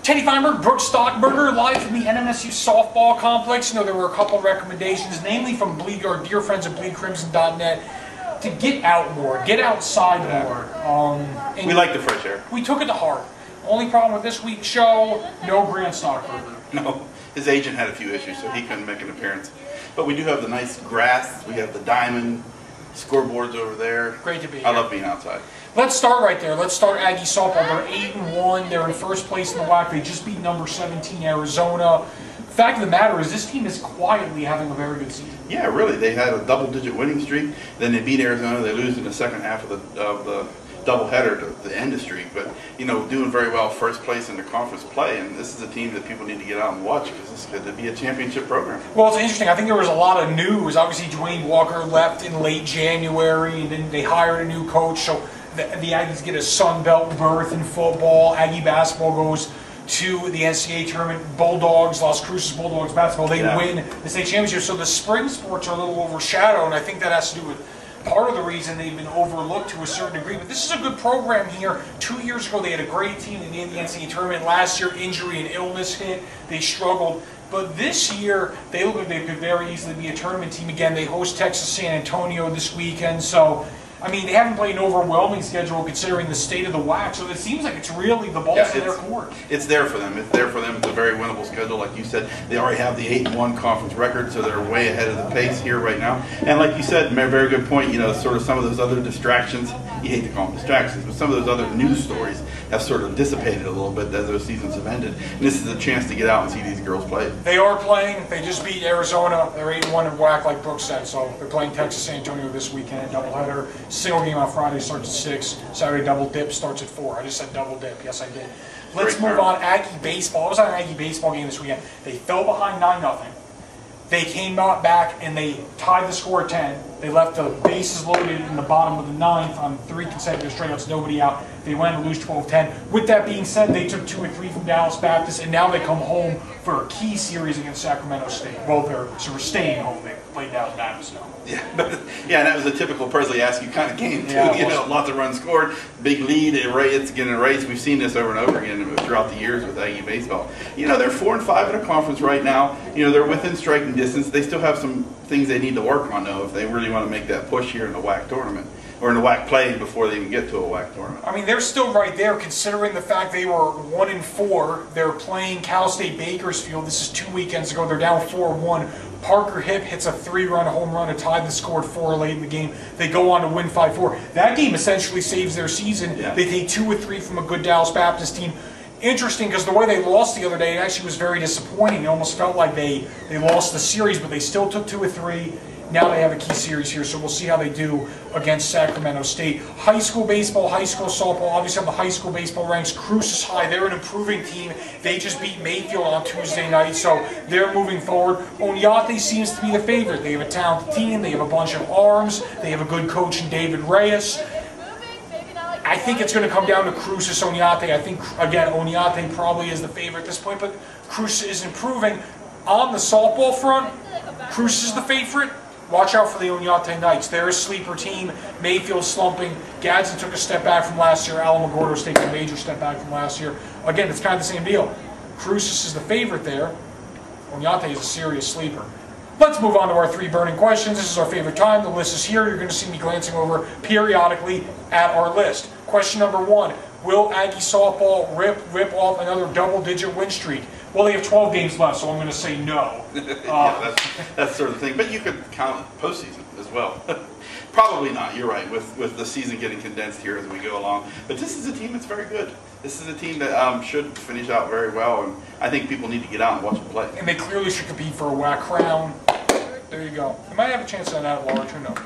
Teddy Feinberg, Brook Stockburger, live from the NMSU softball complex. You know, there were a couple of recommendations, namely from our dear friends at BleedCrimson.net, to get out more, get outside more. We like the fresh air. We took it to heart. Only problem with this week's show, no Grant Stockburger. No, his agent had a few issues, so he couldn't make an appearance. But we do have the nice grass, we have the diamond, scoreboards over there. Great to be here. I love being outside. Let's start right there. Let's start Aggie softball. They're 8-1. They're in first place in the WAC. They just beat number 17 Arizona. Fact of the matter is, this team is quietly having a very good season. Yeah, really. They had a double-digit winning streak. Then they beat Arizona. They lose in the second half of the doubleheader to end the streak. But, you know, doing very well, first place in the conference play. And this is a team that people need to get out and watch because it's going to be a championship program. Well, it's interesting. I think there was a lot of news. Obviously, Dwayne Walker left in late January, and then they hired a new coach. So the Aggies get a Sun Belt berth in football. Aggie basketball goes to the NCAA tournament. Bulldogs, Las Cruces Bulldogs basketball, they win the state championship. So the spring sports are a little overshadowed, and I think that has to do with part of the reason they've been overlooked to a certain degree. But this is a good program here. 2 years ago, they had a great team. They made the NCAA tournament. Last year, injury and illness hit. They struggled. But this year, they look like they could very easily be a tournament team again. They host Texas San Antonio this weekend. So, I mean, they haven't played an overwhelming schedule considering the state of the WAC, so it seems like it's really the ball's in their court. It's there for them. It's there for them. It's a very winnable schedule. Like you said, they already have the 8-1 conference record, so they're way ahead of the pace here right now. And like you said, very good point, you know, sort of some of those other distractions, you hate to call them distractions, but some of those other news stories have sort of dissipated a little bit as those seasons have ended. And this is a chance to get out and see these girls play. They are playing. They just beat Arizona. They're 8-1 in WAC, like Brooks said. So they're playing Texas San Antonio this weekend, doubleheader. Single game on Friday starts at 6. Saturday double dip starts at 4. I just said double dip. Yes, I did. Let's move on. Aggie baseball. I was at an Aggie baseball game this weekend. They fell behind 9-0. They came back and they tied the score at 10. They left the bases loaded in the bottom of the 9th on 3 consecutive strikeouts, nobody out. They went to lose 12-10. With that being said, they took 2 or 3 from Dallas Baptist, and now they come home for a key series against Sacramento State. Well, they're sort of staying home. They played Dallas Baptist now. Yeah, and that was a typical Presley-Askew kind of game, too. Yeah, you know, lots of runs scored, big lead, it's getting erased. We've seen this over and over again throughout the years with Aggie baseball. You know, they're 4-5 in a conference right now. You know, they're within striking distance. They still have some things they need to work on, though, if they really want to make that push here in the WAC tournament, or in the WAC play before they even get to a WAC tournament. I mean, they're still right there, considering the fact they were 1-4. They're playing Cal State Bakersfield. This is 2 weekends ago. They're down 4-1. Parker Hipp hits a 3-run home run to tie the score at 4 late in the game. They go on to win 5-4. That game essentially saves their season. Yeah. They take 2 or 3 from a good Dallas Baptist team. Interesting, because the way they lost the other day, it actually was very disappointing. It almost felt like they lost the series, but they still took 2 or 3. Now they have a key series here, so we'll see how they do against Sacramento State. High school baseball, high school softball, obviously on the high school baseball ranks, Cruces High, they're an improving team. They just beat Mayfield on Tuesday night, so they're moving forward. Oñate seems to be the favorite. They have a talented team, they have a bunch of arms, they have a good coach in David Reyes. I think it's going to come down to Cruces Oñate. I think, again, Oñate probably is the favorite at this point, but Cruces is improving. On the softball front, Cruces is the favorite. Watch out for the Oñate Knights. They're a sleeper team. Mayfield slumping. Gadsden took a step back from last year. Alamogordo's taking a major step back from last year. Again, it's kind of the same deal. Cruces is the favorite there. Oñate is a serious sleeper. Let's move on to our 3 burning questions. This is our favorite time. The list is here. You're going to see me glancing over periodically at our list. Question number 1. Will Aggie softball rip off another double-digit win streak? Well, they have 12 games left, so I'm going to say no. Yeah, that's sort of thing. But you could count postseason as well. Probably not. You're right. With the season getting condensed here as we go along. But this is a team that's very good. This is a team that should finish out very well, and I think people need to get out and watch them play. And they clearly should compete for a WAC crown. There you go. They might have a chance at that at large. Who knows?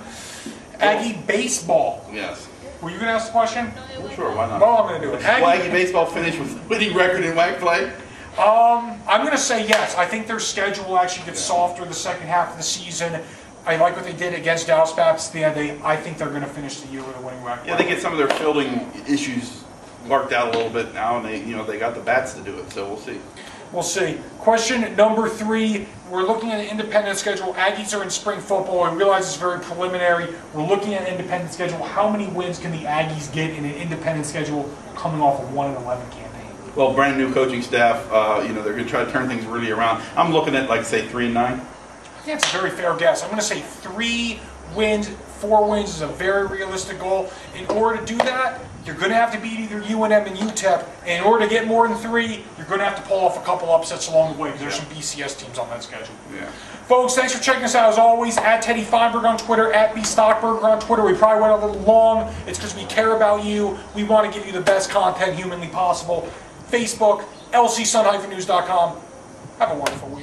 Aggie baseball. Yes. Were you going to ask the question? Well, sure. Why not? Well, I'm going to do it. Will Aggie baseball finish with a winning record in WAC play? I'm going to say yes. I think their schedule will actually get softer the second half of the season. I like what they did against Dallas Baptist. I think they're going to finish the year with a winning WAC. Yeah, they get some of their fielding issues worked out a little bit now, and they got the bats to do it. So we'll see. We'll see. Question number 3. We're looking at an independent schedule. Aggies are in spring football. I realize it's very preliminary. We're looking at an independent schedule. How many wins can the Aggies get in an independent schedule coming off a 1-11 campaign? Well, brand new coaching staff. You know, they're going to try to turn things really around. I'm looking at, like, say, 3-9. I think that's a very fair guess. I'm going to say 3 wins, 4 wins is a very realistic goal. In order to do that, you're going to have to beat either UNM and UTEP. And in order to get more than 3, you're going to have to pull off a couple upsets along the way, because there's some BCS teams on that schedule. Yeah. Folks, thanks for checking us out as always. At Teddy Feinberg on Twitter, at B Stockberger on Twitter. We probably went a little long. It's because we care about you. We want to give you the best content humanly possible. Facebook, lcsun-news.com. Have a wonderful week.